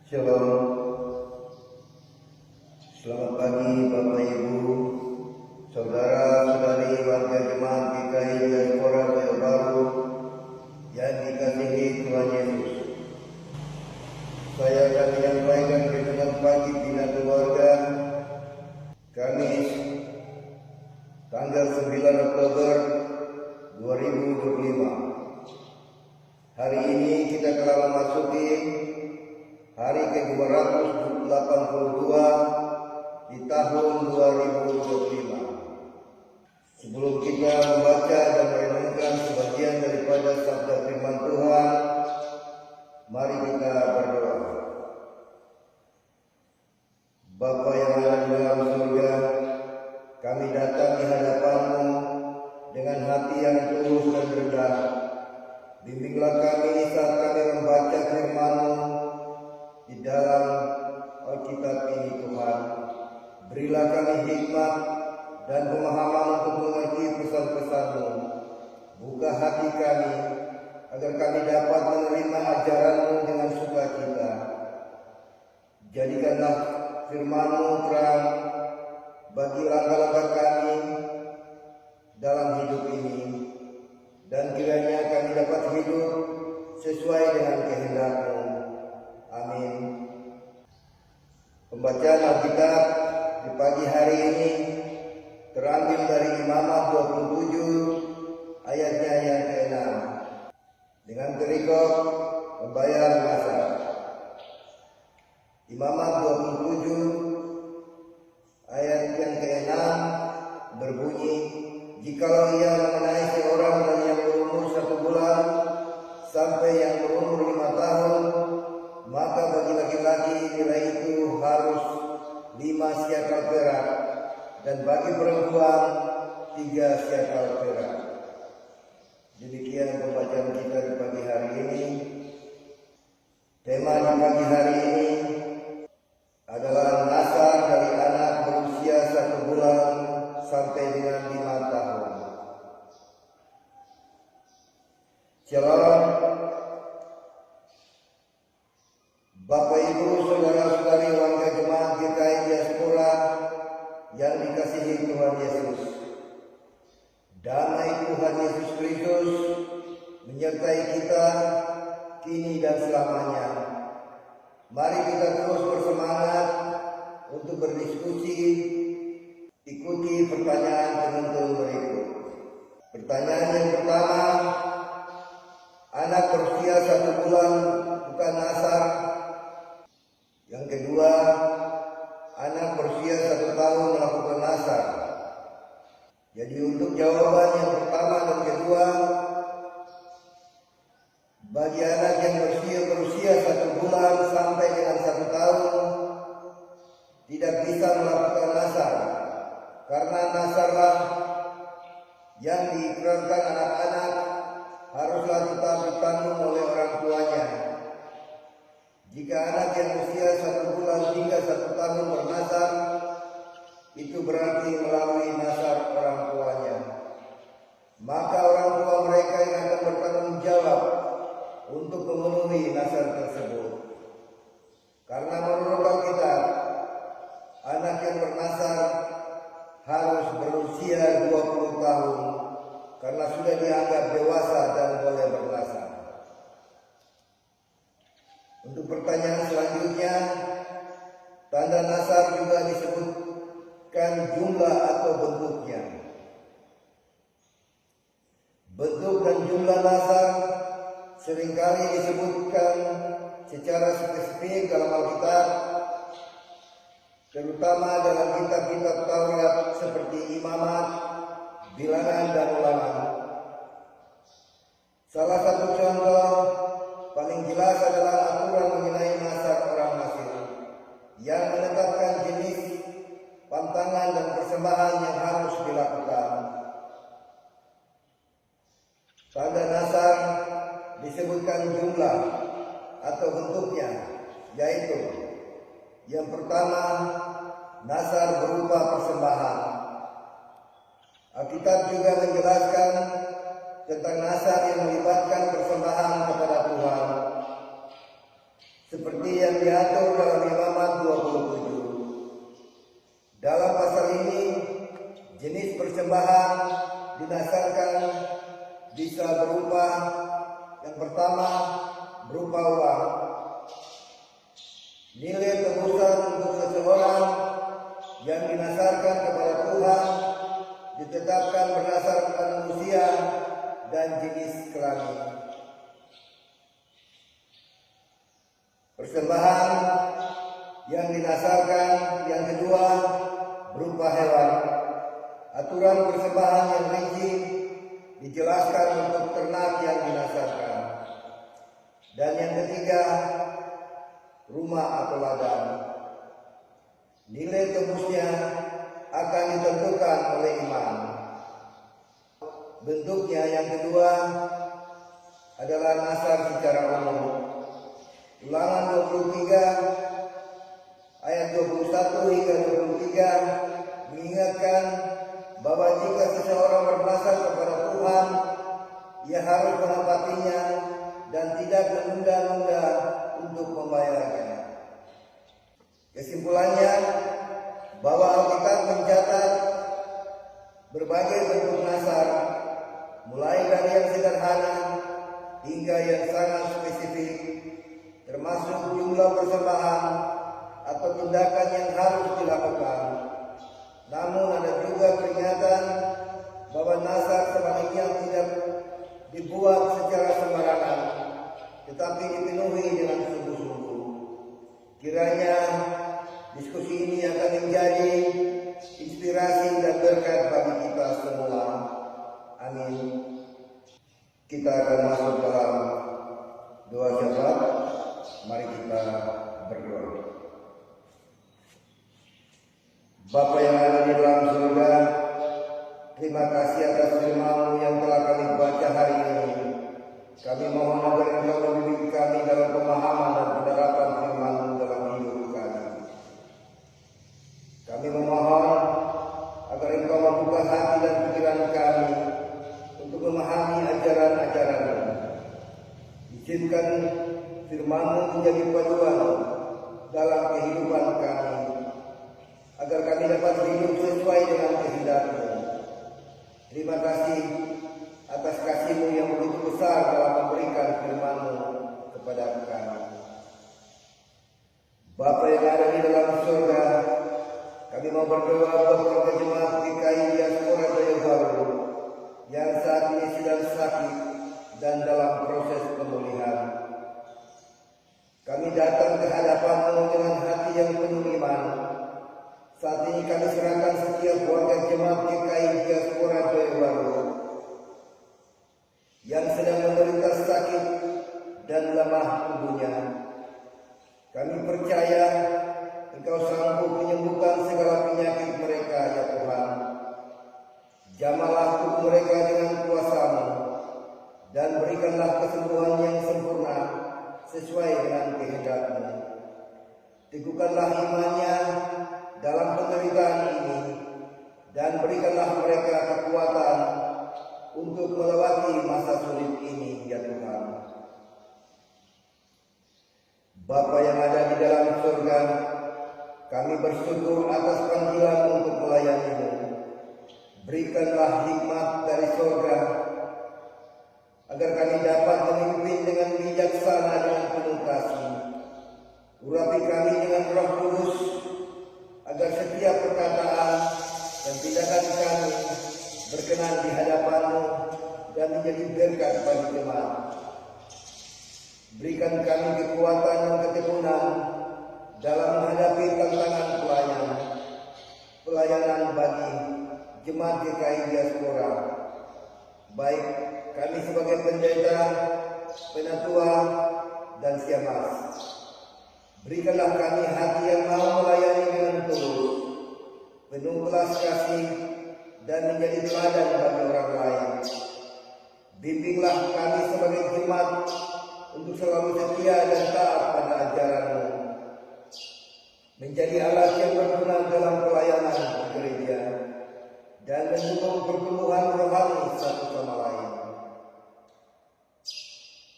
Shalom, selamat pagi Bapak Ibu, saudara-saudari warga jemaat GKI Diaspora Riau Baru yang dikasihi Tuhan Yesus. Saya akan menyampaikan renungan pagi Bina Keluarga Kamis tanggal 9 Oktober 2025. Hari ini kita telah memasuki hari ke-282 di tahun 2025. Sebelum kita membaca dan merenungkan sebagian daripada sabda firman Tuhan, mari kita berdoa. Bapa yang ada di dalam surga, kami datang di hadapan-Mu dengan hati yang tulus dan rendah. Bimbinglah kami saat kami membaca firman-Mu di dalam Alkitab ini, Tuhan. Berilah kami hikmat dan pemahaman untuk mengerti pesan-pesan-Mu. Buka hati kami agar kami dapat menerima ajaran-Mu dengan sukacita. Jadikanlah firman-Mu terang bagi langkah-langkah kami dalam hidup ini, dan kiranya kami dapat hidup sesuai dengan kehendak-Mu. Amin. Pembacaan Alkitab di pagi hari ini terambil dari Imamat 27 ayatnya yang ke-6 dengan perikop membayar masa. Imamat 27 ayat yang ke-6 berbunyi, jikalau ia mengenai seorang dari yang berumur 1 bulan sampai yang berumur 5 tahun, maka bagi laki-laki nilai itu harus 5 syakal perak, dan bagi perempuan 3 syakal perak. Demikian pembacaan kita di pagi hari ini. Tema di pagi hari ini adalah nasar dari anak berusia 1 bulan sampai dengan 5 tahun. Shalom. Bapak Ibu, saudara-saudari warga jemaat GKI Diaspora yang dikasihi Tuhan Yesus. Damai Tuhan Yesus Kristus menyertai kita kini dan selamanya. Mari kita terus bersemangat untuk berdiskusi. Ikuti pertanyaan penonton berikut. Pertanyaan yang pertama, anak berusia 1 bulan bukan nasar. Yang kedua, anak berusia 1 tahun melakukan nasar. Jadi untuk jawaban yang pertama dan kedua, bagi anak yang berusia 1 bulan sampai dengan 1 tahun tidak bisa melakukan nasar, karena nasarlah yang diikrarkan anak-anak haruslah tetap ditanggung oleh orang tuanya. Jika anak yang usia 1 bulan hingga 1 tahun bernasar, itu berarti melalui nasar orang tuanya. Maka orang tua mereka yang akan bertanggung jawab untuk memenuhi nasar tersebut. Karena menurut Alkitab, anak yang bernasar harus berusia 20 tahun karena sudah dianggap dewasa dan boleh bernasar. Untuk pertanyaan selanjutnya, tanda nasar juga disebutkan jumlah atau bentuknya. Bentuk dan jumlah nasar seringkali disebutkan secara spesifik dalam Alkitab, terutama dalam kitab-kitab Taurat seperti Imamat, Bilangan, dan Ulangan. Salah satu contoh paling jelas adalah aturan mengenai nasar orang Mesir yang menetapkan jenis pantangan dan persembahan yang harus dilakukan. Tanda nasar disebutkan jumlah atau bentuknya, yaitu yang pertama, nasar berupa persembahan. Alkitab juga menjelaskan tentang nasar yang melibatkan persembahan kepada Tuhan. seperti yang diatur dalam Imamat 27. Dalam pasal ini, jenis persembahan dinasarkan bisa berupa yang pertama berupa uang. Nilai tebusan untuk seseorang yang dinasarkan kepada Tuhan ditetapkan berdasarkan usia dan jenis kelamin. Persembahan yang dinasarkan yang kedua berupa hewan. Aturan persembahan yang rinci dijelaskan untuk ternak yang dinasarkan. Dan yang ketiga, rumah atau ladang. Nilai tebusnya akan ditentukan oleh imam. Bentuknya yang kedua adalah nasar secara umum. Ulangan 23 ayat 21 hingga 23 mengingatkan bahwa jika seseorang bernasar kepada Tuhan, ia harus menepatinya dan tidak menunda-nunda untuk membayarnya. Kesimpulannya, bahwa Alkitab mencatat berbagai bentuk nasar, mulai dari yang sederhana hingga yang sangat spesifik, termasuk jumlah persembahan atau tindakan yang harus dilakukan. Namun ada juga peringatan bahwa nasar sebaliknya tidak dibuat secara sembarangan, tetapi dipenuhi dengan sungguh-sungguh. Kiranya diskusi ini akan menjadi inspirasi dan berkat bagi kita semua. Amin. Kita akan masuk dalam doa syafaat. Mari kita berdoa. Bapa yang ada di dalam surga, terima kasih atas firman-Mu yang telah kami baca hari ini. Kami mohon agar Engkau membimbing kami dalam pemahaman dan penerapan firman-Mu dalam hidup kami. Kami memohon agar Engkau membuka hati dan pikiran kami untuk memahami ajaran-ajaran-Mu. Izinkan firman-Mu menjadi panduan dalam kehidupan kami, agar kami dapat hidup sesuai dengan kehendak-Mu. Terima kasih atas kasih-Mu yang begitu besar dalam memberikan firman-Mu kepada kami. Bapa yang ada di dalam surga, kami mau berdoa buat keluarga jemaat GKI Diaspora Jaya Baru yang saat ini sedang sakit dan dalam proses pemulihan. Kami datang ke hadapan-Mu dengan hati yang penuh iman. Saat ini kami serahkan setiap warga jemaat GKI Diaspora Jaya Baru yang sedang menderita sakit dan lemah tubuhnya. Kami percaya Engkau sanggup menyembuhkan segala penyakit mereka, ya Tuhan. Jamahlah tubuh mereka dengan kuasa-Mu dan berikanlah kesembuhan yang sempurna sesuai dengan kehendak-Mu. Teguhkanlah imannya dalam penderitaan ini dan berikanlah mereka kekuatan untuk melewati masa sulit ini, ya Tuhan. Bapa yang ada di dalam surga, kami bersyukur atas panggilan untuk melayani-Mu. Berikanlah hikmat dari surga, agar kami dapat memimpin dengan bijaksana dengan penuh kasih. Urapi kami dengan Roh Kudus, agar setiap perkataan dan tindakan kami berkenan di hadapan-Mu dan menjadi berkat bagi jemaat. Berikan kami kekuatan dan ketekunan dalam menghadapi tantangan pelayanan bagi jemaat GKI Diaspora, baik kami sebagai pendeta, penatua, dan siamas. Berikanlah kami hati yang mau melayani dengan tulus, penuh belas kasih, dan menjadi teladan bagi orang lain. Bimbinglah kami sebagai jemaat untuk selalu setia dan taat pada ajaran-Mu, menjadi alat yang berguna dalam pelayanan gereja dan mendukung pertumbuhan rohani satu sama lain.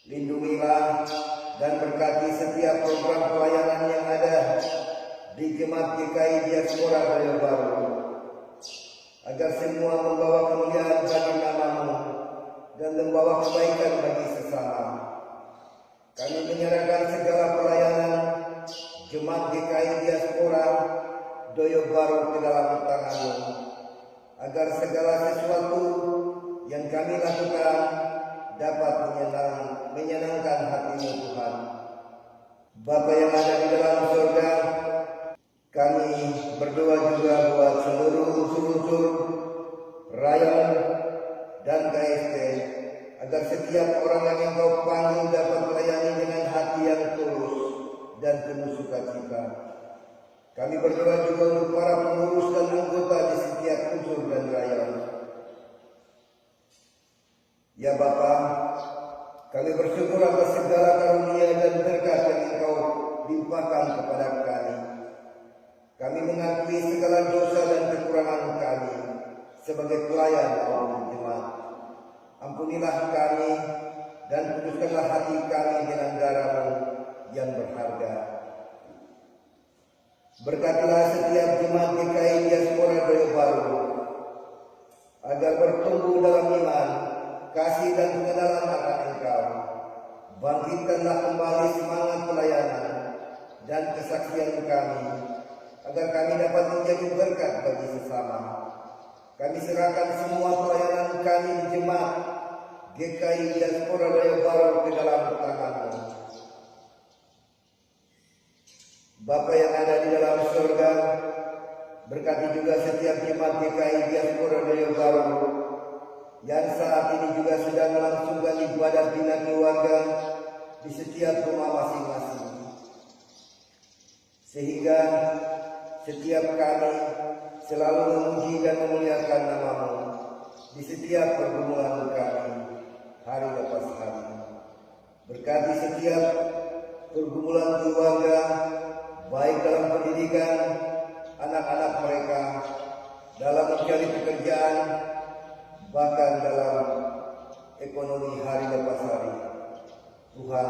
Lindungilah dan berkati setiap program pelayanan yang ada di Jemaat GKI Diaspora Doyo Baru, agar semua membawa kemuliaan bagi nama-Mu dan membawa kebaikan bagi sesama. Kami menyerahkan segala pelayanan Jemaat GKI Diaspora Doyo Baru ke dalam tangan-Mu, agar segala sesuatu yang kami lakukan dapat menyenangkan hati-Mu Tuhan. Bapa yang ada di dalam surga, kami berdoa juga buat seluruh unsur-unsur Rayon dan KSP, agar setiap orang yang Engkau panggil dapat melayani dengan hati yang tulus dan penuh sukacita. Kami berdoa juga untuk para pengurus dan anggota di setiap unsur dan Rayon. Ya Bapa, kami bersyukur atas segala karunia dan berkat yang Engkau limpahkan kepada kami. Kami mengakui segala dosa dan kekurangan kami sebagai pelayan Allah jemaat. Ampunilah kami dan kuduskanlah hati kami dengan darah-Mu yang berharga. Berkatilah setiap jemaat GKI Diaspora Doyo Baru agar bertumbuh dalam iman, kasih dan pengenalan akan Engkau. Bangkitkanlah kembali semangat pelayanan dan kesaksian kami, agar kami dapat menjadi berkat bagi sesama. Kami serahkan semua pelayanan kami di Jemaat GKI Diaspora Doyo Baru ke dalam tangan-Mu. Bapa yang ada di dalam surga, berkati juga setiap Jemaat GKI Diaspora Doyo Baru yang saat ini juga sedang melangsungkan ibadah bina keluarga di setiap rumah masing-masing, sehingga setiap kami selalu memuji dan memuliakan nama-Mu di setiap pergumulan kami hari lepas hari. Berkati setiap pergumulan keluarga, baik dalam pendidikan anak-anak mereka, dalam mencari pekerjaan, bahkan dalam ekonomi hari lepas hari. Tuhan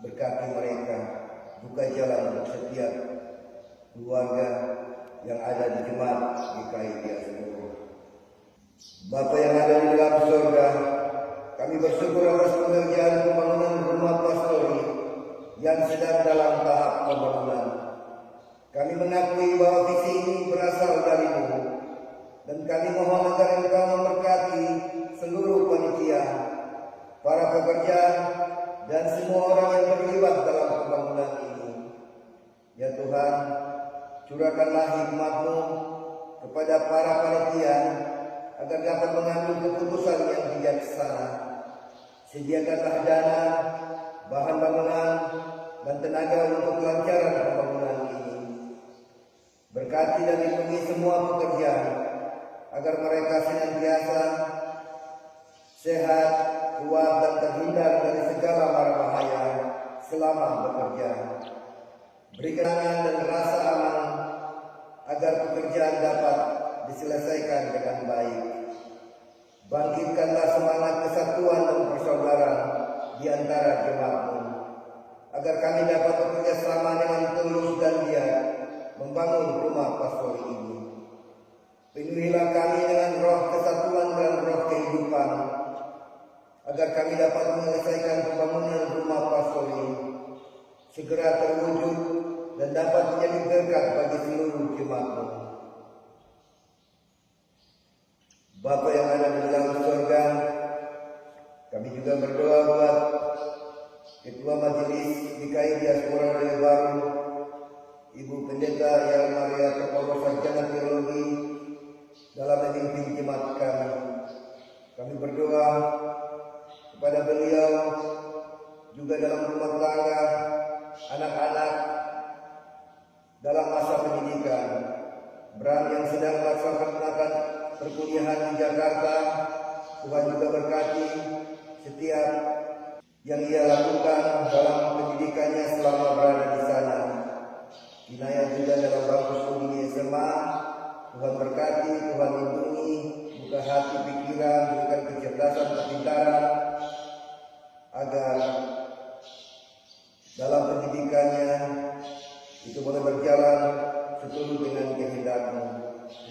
berkati mereka, buka jalan untuk setiap keluarga yang ada di Jemaat GKI Diaspora. Bapa yang ada di dalam surga, kami bersyukur atas pengerjaan pembangunan rumah pastori yang sedang dalam tahap pembangunan. Kami mengakui bahwa visi ini berasal dari-Mu, dan kami mohon agar Engkau memberkati seluruh panitia, para pekerja, dan semua orang yang terlibat dalam pembangunan ini. Ya Tuhan, curahkanlah hikmat-Mu kepada para panitia agar dapat mengambil keputusan yang bijaksana. Sediakanlah dana, bahan bangunan, dan tenaga untuk kelancaran pembangunan ini. Berkati dan lindungi semua pekerja agar mereka senantiasa sehat, kuat, dan terhindar dari segala mara bahaya selama bekerja. Beri kenangan dan rasa aman agar pekerjaan dapat diselesaikan dengan baik. Bangkitkanlah semangat kesatuan dan persaudaraan di antara jemaat-Mu, agar kami dapat bekerja sama dengan tulus dan giat membangun rumah pastori ini. Penuhilah kami dengan roh kesatuan dan roh kehidupan, agar kami dapat menyelesaikan pembangunan rumah pastori segera terwujud dan dapat menjadi berkat bagi seluruh jemaat-Mu. Bapa yang ada di dalam surga, kami juga berdoa buat Ketua Majelis GKI Diaspora Doyo Baru, Ibu Pendeta Yang Maria Kepala Sarjana Teologi, dalam memimpin jemaat kami. Kami berdoa kepada beliau juga dalam rumah tangga, anak-anak dalam masa pendidikan. Bram yang sedang melaksanakan perkuliahan di Jakarta, Tuhan juga berkati setiap yang ia lakukan dalam pendidikannya selama berada di sana. Kinaya juga dalam bangku studi di SMA, Tuhan berkati, Tuhan lindungi, buka hati pikiran, berikan kecerdasan kepintaran, agar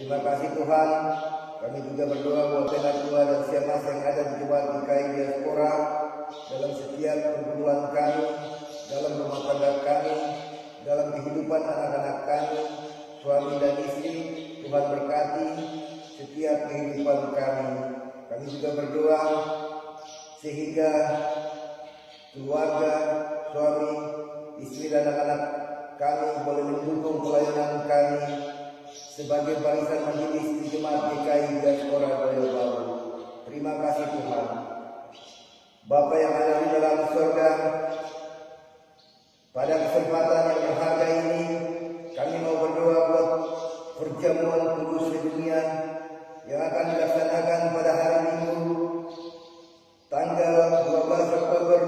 Terima kasih Tuhan. Kami juga berdoa buat Penatua dan siapa yang ada di Jemaat GKI Diaspora dalam setiap pergumulan kami, dalam rumah tangga kami, dalam kehidupan anak-anak kami, suami dan istri. Tuhan berkati setiap kehidupan kami. Kami juga berdoa sehingga keluarga, suami, istri dan anak-anak kami boleh mendukung pelayanan kami sebagai barisan majelis di Jemaat GKI Diaspora Boyolali. Terima kasih Tuhan. Bapa yang ada di dalam surga, pada kesempatan yang berharga ini kami mau berdoa buat perjamuan kudus sedunia yang akan dilaksanakan pada hari Minggu tanggal 12 Oktober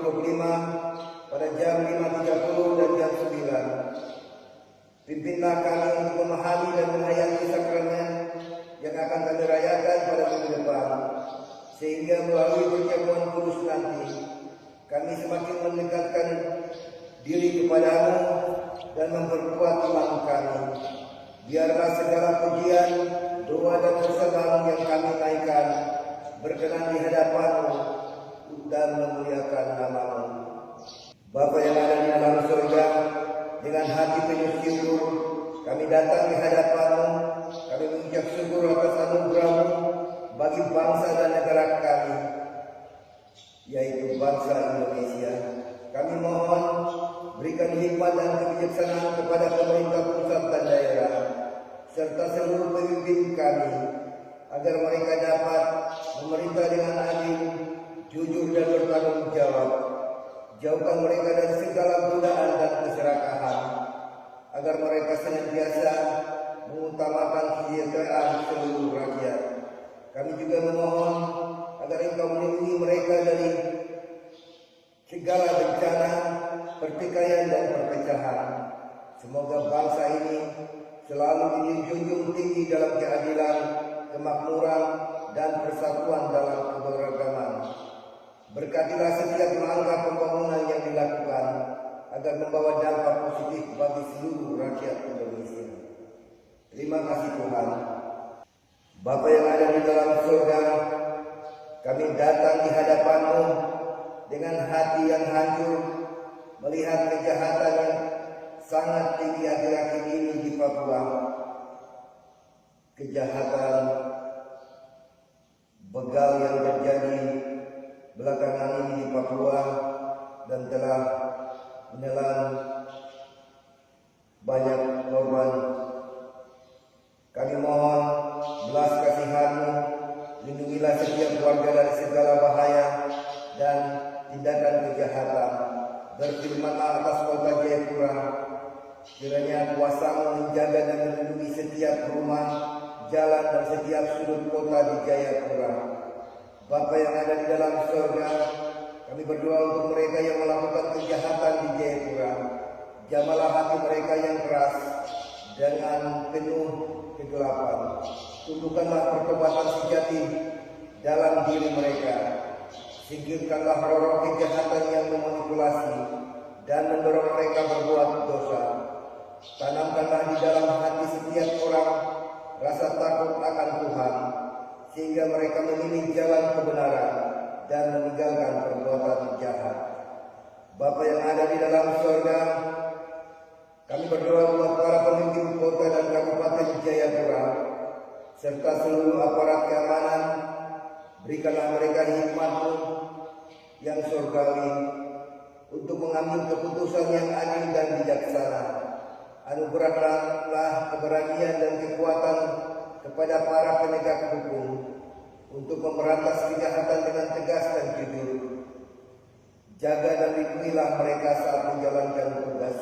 2025 pada jam 5.30 dan jam 9. Pimpinlah kami untuk memahami dan menghayati sakramen yang akan kami rayakan pada minggu depan, sehingga melalui perjamuan kudus nanti kami semakin mendekatkan diri kepadamu dan memperkuat iman kami. Biarlah segala pujian, doa dan persembahan yang kami naikkan berkenan di hadapan-Mu dan memuliakan nama-Mu. Bapa yang ada di dalam surga, dengan hati penuh syukur kami datang di hadapan-Mu. Kami mengucap syukur atas anugerah-Mu bagi bangsa dan negara kami, yaitu bangsa Indonesia. Kami mohon berikan hikmat dan kebijaksanaan kepada pemerintah pusat dan daerah serta seluruh pemimpin kami, agar mereka dapat memerintah dengan adil, jujur dan bertanggung jawab. Jauhkan mereka dari segala godaan dan keserakahan, agar mereka senantiasa mengutamakan kesejahteraan seluruh rakyat. Kami juga memohon agar Engkau melindungi mereka dari segala bencana, pertikaian dan perpecahan. Semoga bangsa ini selalu dijunjung tinggi dalam keadilan, kemakmuran, dan persatuan dalam keberagaman. Berkatilah setiap langkah pembangunan yang dilakukan agar membawa dampak positif bagi seluruh rakyat Indonesia. Terima kasih Tuhan. Bapa yang ada di dalam surga, kami datang di hadapan-Mu dengan hati yang hancur melihat kejahatan yang sangat tinggi akhir-akhir ini di Papua. Kejahatan begal yang terjadi belakangan ini di Papua dan telah menelan banyak korban. Kami mohon belas kasihan-Mu, lindungilah setiap warga dari segala bahaya dan tindakan kejahatan. Berfirmanlah atas kota Jayapura, kiranya kuasa-Mu menjaga dan melindungi setiap rumah, jalan dan setiap sudut kota di Jayapura. Bapa yang ada di dalam surga, kami berdoa untuk mereka yang melakukan kejahatan di Jayapura. Jamalah hati mereka yang keras dengan penuh kegelapan. Tumbuhkanlah pertobatan sejati dalam diri mereka. Singkirkanlah roh-roh kejahatan yang memanipulasi dan mendorong mereka berbuat dosa. Tanamkanlah di dalam hati setiap orang rasa takut akan Tuhan, sehingga mereka memilih jalan kebenaran dan meninggalkan perbuatan jahat. Bapa yang ada di dalam surga, kami berdoa buat para pemimpin kota dan Kabupaten Jayapura serta seluruh aparat keamanan. Berikanlah mereka hikmat-Mu yang surgawi untuk mengambil keputusan yang adil dan bijaksana. Anugerahkanlah keberanian dan kekuatan kepada para penegak hukum untuk memberantas kejahatan dengan tegas dan jujur. Jaga dan lindungilah mereka saat menjalankan tugas.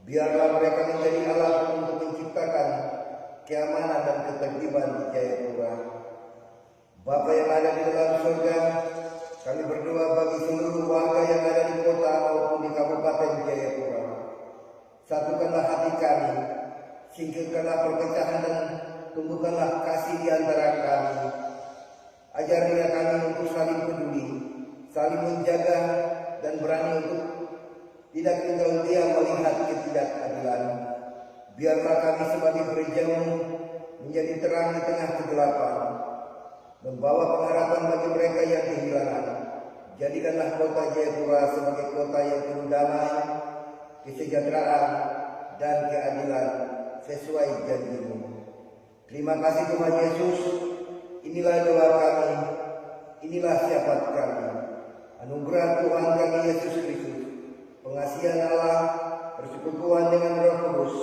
Biarlah mereka menjadi alat untuk menciptakan keamanan dan ketertiban di Jayapura. Bapa yang ada di dalam surga, kami berdoa bagi seluruh warga yang ada di kota maupun di Kabupaten Jayapura. Satukanlah hati kami, singkirkanlah perpecahan dan tumbuhkanlah kasih di antara kami. Ajarilah kami untuk saling peduli, saling menjaga, dan berani untuk tidak tinggal diam melihat ketidakadilan. Biarlah kami sebagai gereja-Mu menjadi terang di tengah kegelapan, membawa pengharapan bagi mereka yang kehilangan. Jadikanlah kota Jayapura sebagai kota yang penuh damai, kesejahteraan, dan keadilan sesuai janji-Mu. Terima kasih Tuhan Yesus. Inilah doa kami, inilah syafaat kami. Anugerah Tuhan kami Yesus Kristus, pengasihan Allah, persekutuan dengan Roh Kudus,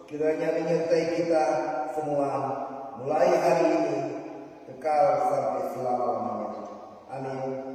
kiranya menyertai kita semua mulai hari ini kekal sampai selama-lamanya. Amin.